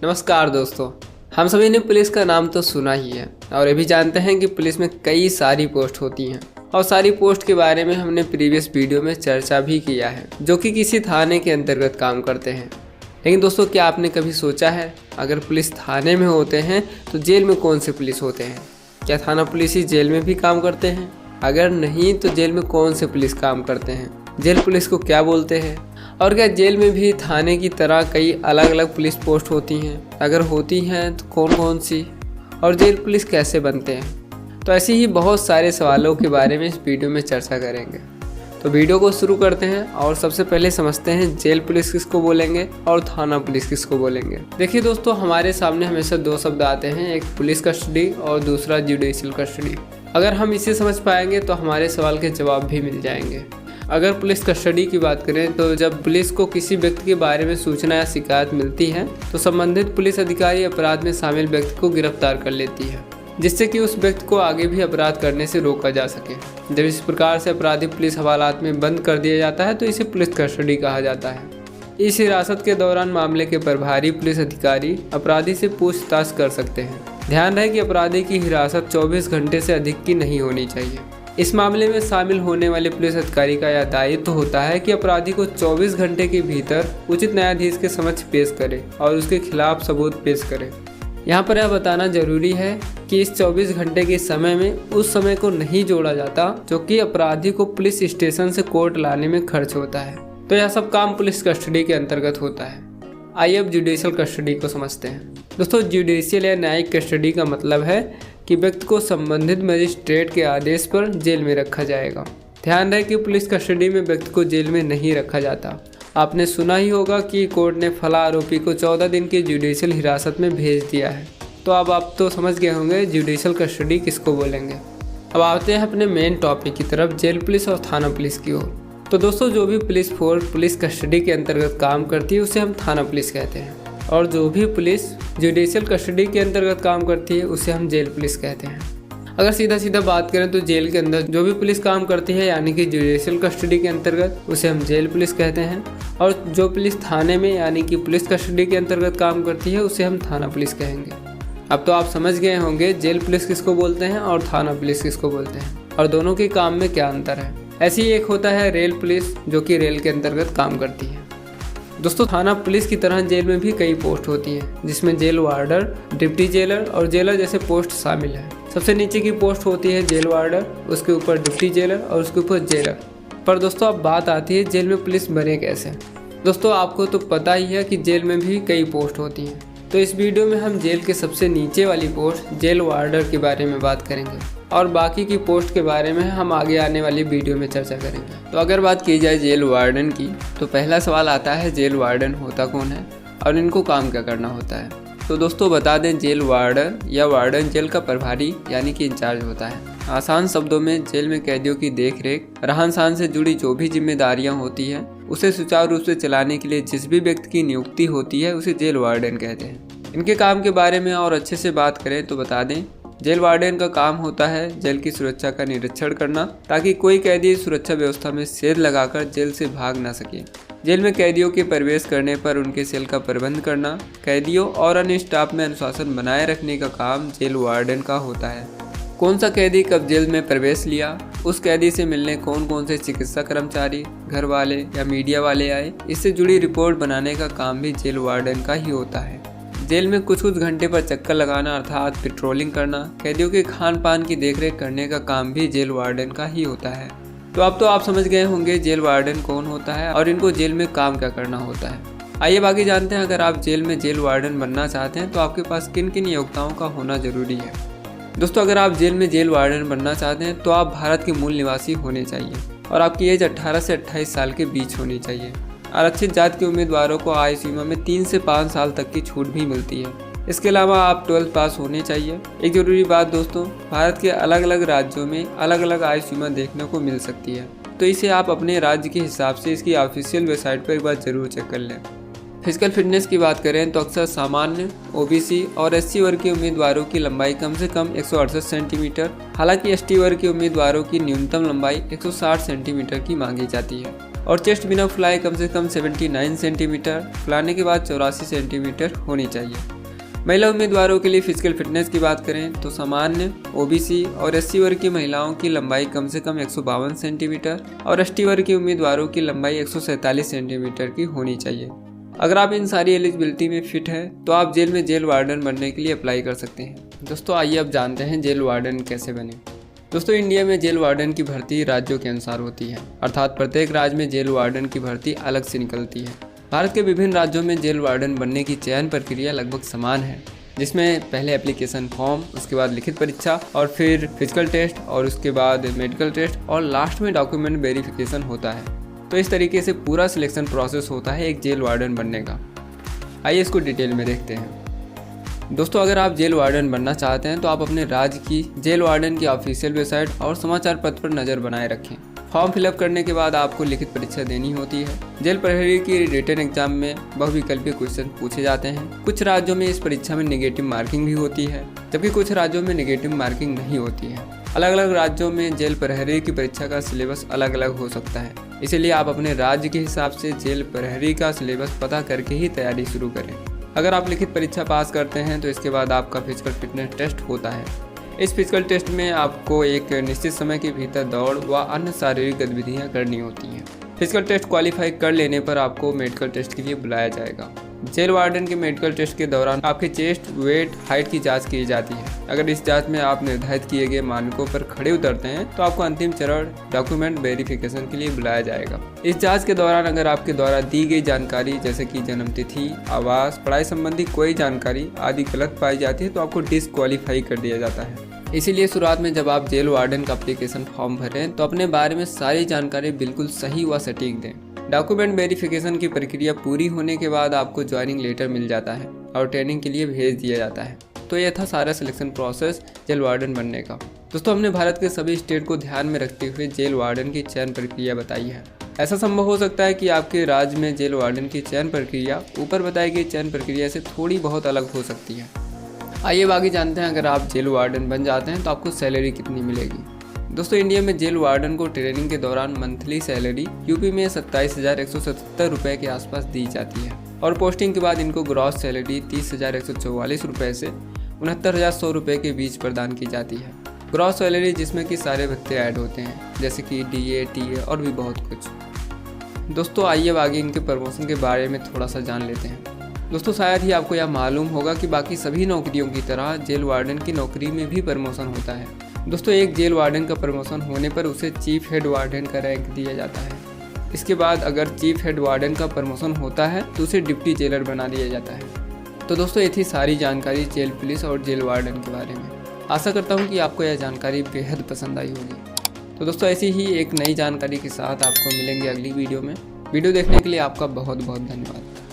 नमस्कार दोस्तों। हम सभी ने पुलिस का नाम तो सुना ही है और ये भी जानते हैं कि पुलिस में कई सारी पोस्ट होती हैं और सारी पोस्ट के बारे में हमने प्रीवियस वीडियो में चर्चा भी किया है, जो कि किसी थाने के अंतर्गत काम करते हैं। लेकिन दोस्तों, क्या आपने कभी सोचा है, अगर पुलिस थाने में होते हैं तो जेल में कौन से पुलिस होते हैं? क्या थाना पुलिस ही जेल में भी काम करते हैं? अगर नहीं तो जेल में कौन से पुलिस काम करते हैं? जेल पुलिस को क्या बोलते हैं? और क्या जेल में भी थाने की तरह कई अलग अलग पुलिस पोस्ट होती हैं? अगर होती हैं तो कौन कौन सी? और जेल पुलिस कैसे बनते हैं? तो ऐसे ही बहुत सारे सवालों के बारे में इस वीडियो में चर्चा करेंगे। तो वीडियो को शुरू करते हैं और सबसे पहले समझते हैं जेल पुलिस किसको बोलेंगे और थाना पुलिस किसको बोलेंगे। देखिए दोस्तों, हमारे सामने हमेशा दो शब्द आते हैं, एक पुलिस कस्टडी और दूसरा जुडिशियल कस्टडी। अगर हम इसे समझ पाएंगे तो हमारे सवाल के जवाब भी मिल जाएंगे। अगर पुलिस कस्टडी की बात करें तो जब पुलिस को किसी व्यक्ति के बारे में सूचना या शिकायत मिलती है तो संबंधित पुलिस अधिकारी अपराध में शामिल व्यक्ति को गिरफ्तार कर लेती है, जिससे कि उस व्यक्ति को आगे भी अपराध करने से रोका जा सके। जब इस प्रकार से अपराधी पुलिस हवालात में बंद कर दिया जाता है तो इसे पुलिस कस्टडी कहा जाता है। इस हिरासत के दौरान मामले के प्रभारी पुलिस अधिकारी अपराधी से पूछताछ कर सकते हैं। ध्यान रहे कि अपराधी की हिरासत 24 घंटे से अधिक की नहीं होनी चाहिए। इस मामले में शामिल होने वाले पुलिस अधिकारी का यह दायित्व होता है कि अपराधी को 24 घंटे के भीतर उचित न्यायाधीश के समक्ष पेश करे और उसके खिलाफ सबूत पेश करे। यहाँ पर यह बताना जरूरी है कि इस 24 घंटे के समय में उस समय को नहीं जोड़ा जाता जो कि अपराधी को पुलिस स्टेशन से कोर्ट लाने में खर्च होता है। तो यह सब काम पुलिस कस्टडी के अंतर्गत होता है। आइए अब जुडिशियल कस्टडी को समझते हैं। दोस्तों, जुडिशियल या न्यायिक कस्टडी का मतलब है कि व्यक्ति को संबंधित मजिस्ट्रेट के आदेश पर जेल में रखा जाएगा। ध्यान रहे कि पुलिस कस्टडी में व्यक्ति को जेल में नहीं रखा जाता। आपने सुना ही होगा कि कोर्ट ने फला आरोपी को 14 दिन की जुडिशियल हिरासत में भेज दिया है। तो अब आप तो समझ गए होंगे जुडिशियल कस्टडी किसको बोलेंगे। अब आते हैं अपने मेन टॉपिक की तरफ, जेल पुलिस और थाना पुलिस की ओर। तो दोस्तों, जो भी पुलिस फोर्स पुलिस कस्टडी के अंतर्गत काम करती है उसे हम थाना पुलिस कहते हैं, और जो भी पुलिस जुडिशियल कस्टडी के अंतर्गत काम करती है उसे हम जेल पुलिस कहते हैं। अगर सीधा सीधा बात करें तो जेल के अंदर जो भी पुलिस काम करती है यानी कि जुडिशियल कस्टडी के अंतर्गत उसे हम जेल पुलिस कहते हैं, और जो पुलिस थाने में यानी कि पुलिस कस्टडी के अंतर्गत काम करती है उसे हम थाना पुलिस कहेंगे। अब तो आप समझ गए होंगे जेल पुलिस किसको बोलते हैं और थाना पुलिस किसको बोलते हैं और दोनों के काम में क्या अंतर है। ऐसे ही एक होता है रेल पुलिस, जो कि रेल के अंतर्गत काम करती है। दोस्तों, थाना पुलिस की तरह जेल में भी कई पोस्ट होती हैं, जिसमें जेल वार्डर, डिप्टी जेलर और जेलर जैसे पोस्ट शामिल है। सबसे नीचे की पोस्ट होती है जेल वार्डर, उसके ऊपर डिप्टी जेलर और उसके ऊपर जेलर। पर दोस्तों, अब बात आती है जेल में पुलिस बने कैसे। दोस्तों, आपको तो पता ही है कि जेल में भी कई पोस्ट होती हैं। तो इस वीडियो में हम जेल के सबसे नीचे वाली पोस्ट जेल वार्डर के बारे में बात करेंगे और बाकी की पोस्ट के बारे में हम आगे आने वाली वीडियो में चर्चा करेंगे। तो अगर बात की जाए जेल वार्डन की तो पहला सवाल आता है जेल वार्डन होता कौन है और इनको काम क्या करना होता है। तो दोस्तों, बता दें जेल वार्डन या वार्डन जेल का प्रभारी यानी कि इंचार्ज होता है। आसान शब्दों में जेल में कैदियों की देखरेख, रहन सहन से जुड़ी जो भी जिम्मेदारियां होती हैं उसे सुचारू रूप से चलाने के लिए जिस भी व्यक्ति की नियुक्ति होती है उसे जेल वार्डन कहते हैं। इनके काम के बारे में और अच्छे से बात करें तो बता दें जेल वार्डन का काम होता है जेल की सुरक्षा का निरीक्षण करना, ताकि कोई कैदी सुरक्षा व्यवस्था में सेल लगाकर जेल से भाग ना सके। जेल में कैदियों के प्रवेश करने पर उनके सेल का प्रबंध करना, कैदियों और अन्य स्टाफ में अनुशासन बनाए रखने का काम जेल वार्डन का होता है। कौन सा कैदी कब जेल में प्रवेश लिया, उस कैदी से मिलने कौन कौन से चिकित्सा कर्मचारी, घर वाले या मीडिया वाले आए, इससे जुड़ी रिपोर्ट बनाने का काम भी जेल वार्डन का ही होता है। जेल में कुछ घंटे पर चक्कर लगाना अर्थात पेट्रोलिंग करना, कैदियों के खान पान की देखरेख करने का काम भी जेल वार्डन का ही होता है। तो अब तो आप समझ गए होंगे जेल वार्डन कौन होता है और इनको जेल में काम क्या करना होता है। आइए बाकी जानते हैं, अगर आप जेल में जेल वार्डन बनना चाहते हैं तो आपके पास किन किन योग्यताओं का होना जरूरी है। दोस्तों, अगर आप जेल में जेल वार्डन बनना चाहते हैं तो आप भारत के मूल निवासी होने चाहिए और आपकी एज 18 से 28 साल के बीच होनी चाहिए। आरक्षित जाति के उम्मीदवारों को आयु सीमा में 3 से 5 साल तक की छूट भी मिलती है। इसके अलावा आप 12th पास होने चाहिए। एक जरूरी बात दोस्तों, भारत के अलग अलग राज्यों में अलग अलग आयु सीमा देखने को मिल सकती है, तो इसे आप अपने राज्य के हिसाब से इसकी ऑफिशियल वेबसाइट पर एक बार जरूर चेक कर लें। फिजिकल फिटनेस की बात करें तो अक्सर सामान्य, ओबीसी और एससी वर्ग के उम्मीदवारों की लंबाई कम से कम 168 सेंटीमीटर, हालांकि एसटी वर्ग के उम्मीदवारों की न्यूनतम लंबाई 160 सेंटीमीटर की मांगी जाती है और चेस्ट बिना फुलाए कम से कम 79 सेंटीमीटर, फुलाने के बाद 84 सेंटीमीटर होनी चाहिए। महिला उम्मीदवारों के लिए फिजिकल फिटनेस की बात करें तो सामान्य, ओबीसी और एससी वर्ग की महिलाओं की लंबाई कम से कम 152 सेंटीमीटर और एसटी वर्ग की उम्मीदवारों की लंबाई 147 सेंटीमीटर की होनी चाहिए। अगर आप इन सारी एलिजिबिलिटी में फिट है तो आप जेल में जेल वार्डन बनने के लिए अप्लाई कर सकते हैं। दोस्तों आइए अब जानते हैं जेल वार्डन कैसे बने। दोस्तों इंडिया में जेल वार्डन की भर्ती राज्यों के अनुसार होती है, अर्थात प्रत्येक राज्य में जेल वार्डन की भर्ती अलग से निकलती है। भारत के विभिन्न राज्यों में जेल वार्डन बनने की चयन प्रक्रिया लगभग समान है, जिसमें पहले एप्लीकेशन फॉर्म, उसके बाद लिखित परीक्षा और फिर फिजिकल टेस्ट और उसके बाद मेडिकल टेस्ट और लास्ट में डॉक्यूमेंट वेरिफिकेशन होता है। तो इस तरीके से पूरा सिलेक्शन प्रोसेस होता है एक जेल वार्डन बनने का। आइए इसको डिटेल में देखते हैं। दोस्तों अगर आप जेल वार्डन बनना चाहते हैं तो आप अपने राज्य की जेल वार्डन की ऑफिशियल वेबसाइट और समाचार पत्र पर नज़र बनाए रखें। फॉर्म फिलअप करने के बाद आपको लिखित परीक्षा देनी होती है। जेल प्रहरी की रिटन एग्जाम में बहुविकल्पीय क्वेश्चन पूछे जाते हैं। कुछ राज्यों में इस परीक्षा में नेगेटिव मार्किंग भी होती है, जबकि कुछ राज्यों में नेगेटिव मार्किंग नहीं होती है। अलग अलग राज्यों में जेल प्रहरी की परीक्षा का सिलेबस अलग अलग हो सकता है, इसीलिए आप अपने राज्य के हिसाब से जेल प्रहरी का सिलेबस पता करके ही तैयारी शुरू करें। अगर आप लिखित परीक्षा पास करते हैं तो इसके बाद आपका फिजिकल फिटनेस टेस्ट होता है। इस फिजिकल टेस्ट में आपको एक निश्चित समय के भीतर दौड़ व अन्य शारीरिक गतिविधियां करनी होती हैं। फिजिकल टेस्ट क्वालिफाई कर लेने पर आपको मेडिकल टेस्ट के लिए बुलाया जाएगा। जेल वार्डन के मेडिकल टेस्ट के दौरान आपके चेस्ट, वेट, हाइट की जांच की जाती है। अगर इस जांच में आप निर्धारित किए गए मानकों पर खड़े उतरते हैं तो आपको अंतिम चरण डॉक्यूमेंट वेरिफिकेशन के लिए बुलाया जाएगा। इस जांच के दौरान अगर आपके द्वारा दी गई जानकारी जैसे कि जन्म तिथि, आवास, पढ़ाई संबंधी कोई जानकारी आदि गलत पाई जाती है तो आपको डिस्क्वालीफाई कर दिया जाता है। इसीलिए शुरुआत में जब आप जेल वार्डन का एप्लीकेशन फॉर्म भरें तो अपने बारे में सारी जानकारी बिल्कुल सही व सटीक दें। डॉक्यूमेंट वेरिफिकेशन की प्रक्रिया पूरी होने के बाद आपको ज्वाइनिंग लेटर मिल जाता है और ट्रेनिंग के लिए भेज दिया जाता है। तो यह था सारा सिलेक्शन प्रोसेस जेल वार्डन बनने का। दोस्तों हमने भारत के सभी स्टेट को ध्यान में रखते हुए जेल वार्डन की चयन प्रक्रिया बताई है। ऐसा संभव हो सकता है कि आपके राज्य में जेल वार्डन की चयन प्रक्रिया ऊपर बताई गई चयन प्रक्रिया से थोड़ी बहुत अलग हो सकती है। आइए आगे जानते हैं, अगर आप जेल वार्डन बन जाते हैं तो आपको सैलरी कितनी मिलेगी। दोस्तों इंडिया में जेल वार्डन को ट्रेनिंग के दौरान मंथली सैलरी यूपी में 27,177 रुपये के आसपास दी जाती है और पोस्टिंग के बाद इनको ग्रॉस सैलरी 30,144 रुपये से 69,100 रुपये के बीच प्रदान की जाती है। ग्रॉस सैलरी जिसमें कि सारे भत्ते ऐड होते हैं जैसे कि DA, TA और भी बहुत कुछ। दोस्तों आइए आगे इनके प्रमोशन के बारे में थोड़ा सा जान लेते हैं। दोस्तों शायद ही आपको यह मालूम होगा कि बाकी सभी नौकरियों की तरह जेल वार्डन की नौकरी में भी प्रमोशन होता है। दोस्तों एक जेल वार्डन का प्रमोशन होने पर उसे चीफ हेड वार्डन का रैंक दिया जाता है। इसके बाद अगर चीफ हेड वार्डन का प्रमोशन होता है तो उसे डिप्टी जेलर बना दिया जाता है। तो दोस्तों ये थी सारी जानकारी जेल पुलिस और जेल वार्डन के बारे में। आशा करता हूँ कि आपको यह जानकारी बेहद पसंद आई होगी। तो दोस्तों ऐसी ही एक नई जानकारी के साथ आपको मिलेंगे अगली वीडियो में। वीडियो देखने के लिए आपका बहुत बहुत धन्यवाद।